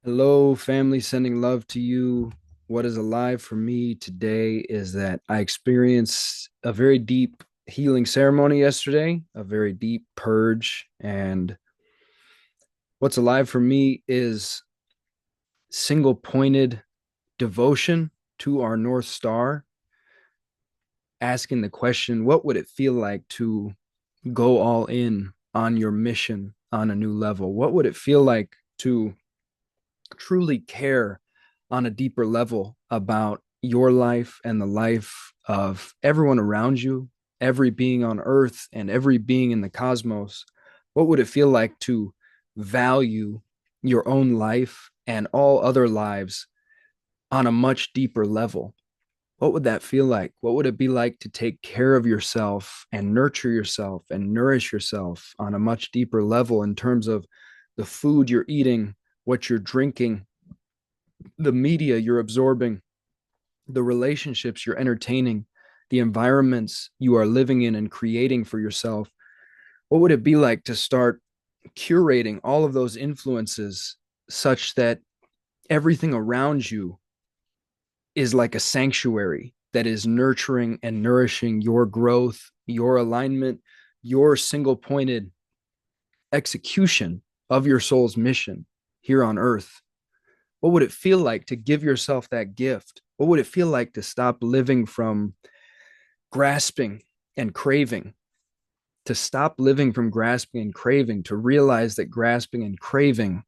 Hello, family, sending love to you. What is alive for me today is that I experienced a very deep healing ceremony yesterday, a very deep purge. And what's alive for me is single pointed devotion to our North Star, asking the question, what would it feel like to go all in on your mission on a new level? What would it feel like to truly care on a deeper level about your life and the life of everyone around you, every being on earth and every being in the cosmos? What would it feel like to value your own life and all other lives on a much deeper level? What would that feel like? What would it be like to take care of yourself and nurture yourself and nourish yourself on a much deeper level in terms of the food you're eating, what you're drinking, the media you're absorbing, the relationships you're entertaining, the environments you are living in and creating for yourself? What would it be like to start curating all of those influences such that everything around you is like a sanctuary that is nurturing and nourishing your growth, your alignment, your single pointed execution of your soul's mission here on earth? What would it feel like to give yourself that gift? What would it feel like to stop living from grasping and craving, to stop living from grasping and craving, to realize that grasping and craving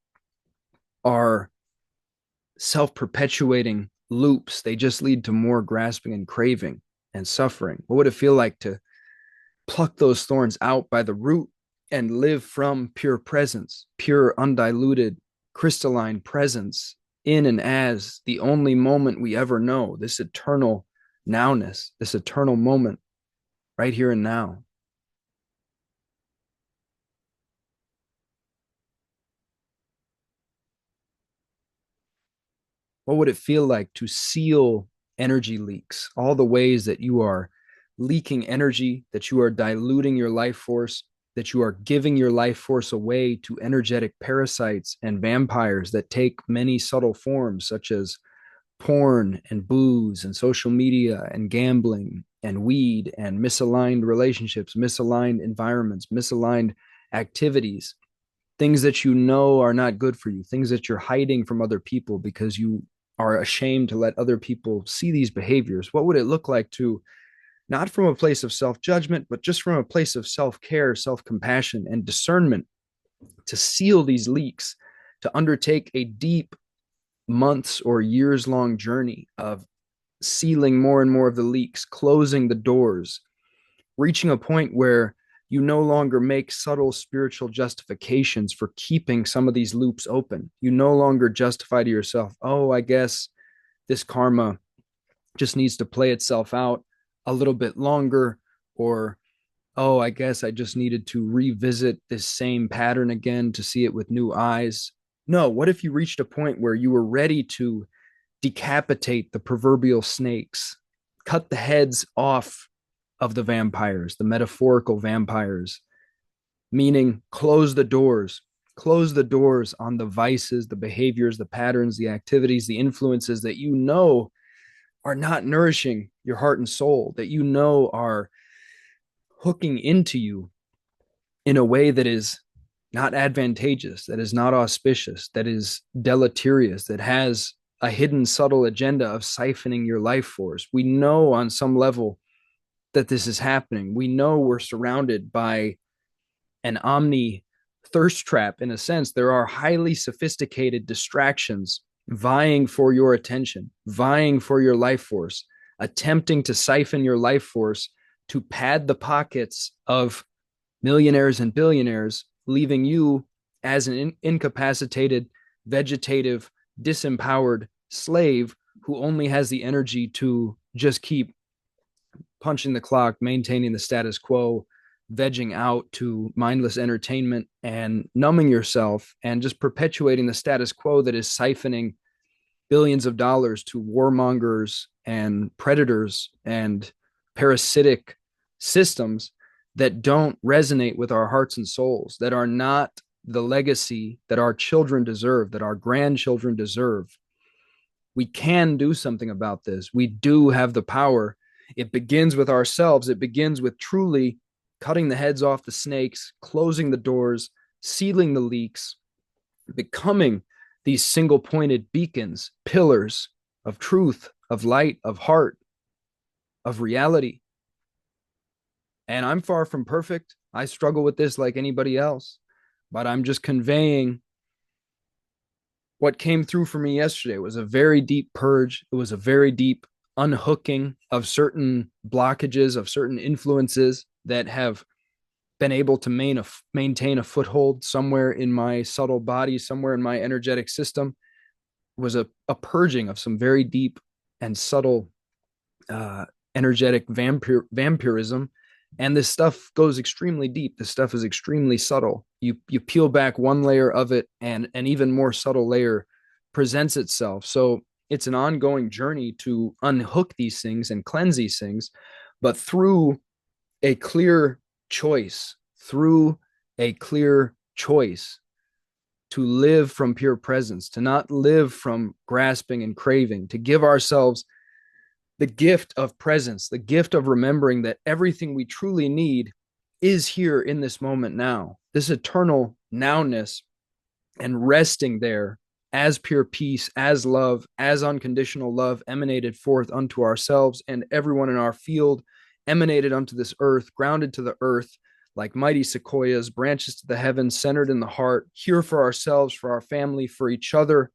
are self perpetuating loops? They just lead to more grasping and craving and suffering. What would it feel like to pluck those thorns out by the root and live from pure presence, pure, undiluted, crystalline presence in and as the only moment we ever know, this eternal nowness, this eternal moment right here and now? What would it feel like to seal energy leaks, all the ways that you are leaking energy, that you are diluting your life force, that you are giving your life force away to energetic parasites and vampires that take many subtle forms, such as porn and booze and social media and gambling and weed and misaligned relationships, misaligned environments, misaligned activities, things that you know are not good for you, things that you're hiding from other people because you are ashamed to let other people see these behaviors? What would it look like to, not from a place of self judgment, but just from a place of self care, self compassion, and discernment, to seal these leaks, to undertake a deep months or years long journey of sealing more and more of the leaks, closing the doors, reaching a point where you no longer make subtle spiritual justifications for keeping some of these loops open. You no longer justify to yourself, oh, I guess this karma just needs to play itself out a little bit longer, or oh, I guess I just needed to revisit this same pattern again to see it with new eyes. No, what if you reached a point where you were ready to decapitate the proverbial snakes, cut the heads off of the vampires, the metaphorical vampires, meaning close the doors on the vices, the behaviors, the patterns, the activities, the influences that you know are not nourishing your heart and soul, that you know are hooking into you in a way that is not advantageous, that is not auspicious, that is deleterious, that has a hidden subtle agenda of siphoning your life force. We know on some level that this is happening. We know we're surrounded by an omni thirst trap. In a sense, there are highly sophisticated distractions vying for your attention, vying for your life force, attempting to siphon your life force to pad the pockets of millionaires and billionaires, leaving you as an incapacitated, vegetative, disempowered slave who only has the energy to just keep punching the clock, maintaining the status quo, vegging out to mindless entertainment and numbing yourself and just perpetuating the status quo that is siphoning billions of dollars to warmongers and predators and parasitic systems that don't resonate with our hearts and souls, that are not the legacy that our children deserve, that our grandchildren deserve. We can do something about this. We do have the power. It begins with ourselves. It begins with truly cutting the heads off the snakes, closing the doors, sealing the leaks, becoming these single pointed beacons, pillars of truth, of light, of heart, of reality. And I'm far from perfect. I struggle with this like anybody else, but I'm just conveying what came through for me yesterday. It was a very deep purge. It was a very deep unhooking of certain blockages, of certain influences that have been able to maintain a foothold somewhere in my subtle body, somewhere in my energetic system. It was a purging of some very deep and subtle energetic vampirism. And this stuff goes extremely deep. This stuff is extremely subtle. You peel back one layer of it, and an even more subtle layer presents itself. So it's an ongoing journey to unhook these things and cleanse these things, but through a clear choice, through a clear choice to live from pure presence, to not live from grasping and craving, to give ourselves the gift of presence, the gift of remembering that everything we truly need is here in this moment now, this eternal nowness, and resting there as pure peace, as love, as unconditional love emanated forth unto ourselves and everyone in our field, emanated unto this earth, grounded to the earth like mighty sequoias, branches to the heavens, centered in the heart, here for ourselves, for our family, for each other,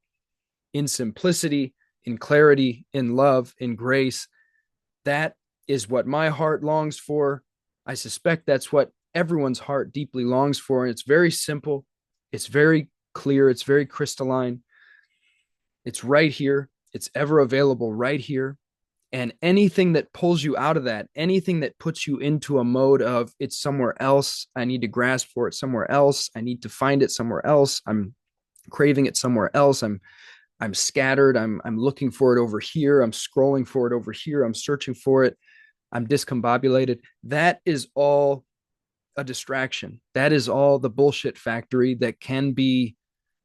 in simplicity, in clarity, in love, in grace. That is what my heart longs for. I suspect that's what everyone's heart deeply longs for. And it's very simple. It's very clear. It's very crystalline. It's right here. It's ever available right here. And anything that pulls you out of that, anything that puts you into a mode of it's somewhere else, I need to grasp for it somewhere else, I need to find it somewhere else, I'm craving it somewhere else, I'm scattered, I'm looking for it over here, I'm scrolling for it over here, I'm searching for it, I'm discombobulated. That is all a distraction. That is all the bullshit factory that can be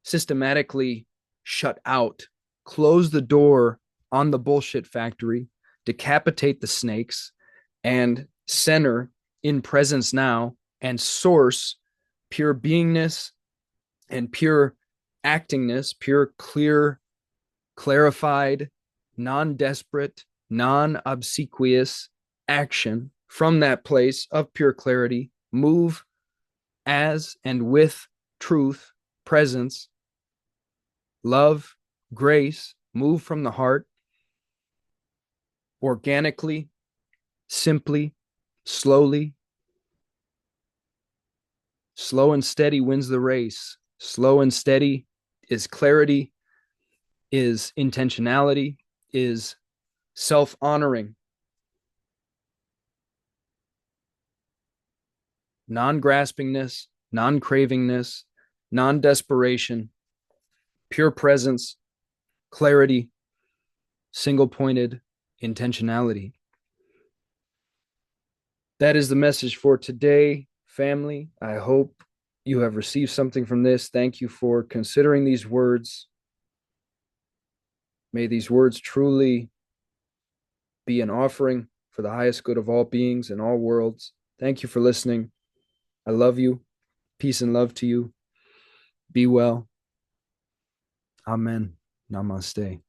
systematically shut out. Close the door on the bullshit factory, decapitate the snakes, and center in presence now and source pure beingness and pure actingness, pure clear, clarified, non-desperate, non-obsequious action from that place of pure clarity. Move as and with truth, presence, love, grace. Move from the heart organically, simply, slowly. Slow and steady wins the race. Slow and steady is clarity, is intentionality, is self-honoring, non-graspingness, non-cravingness, non-desperation, pure presence, clarity, single-pointed intentionality. That is the message for today, family. I hope you have received something from this. Thank you for considering these words. May these words truly be an offering for the highest good of all beings in all worlds. Thank you for listening. I love you. Peace and love to you. Be well. Amen. Namaste.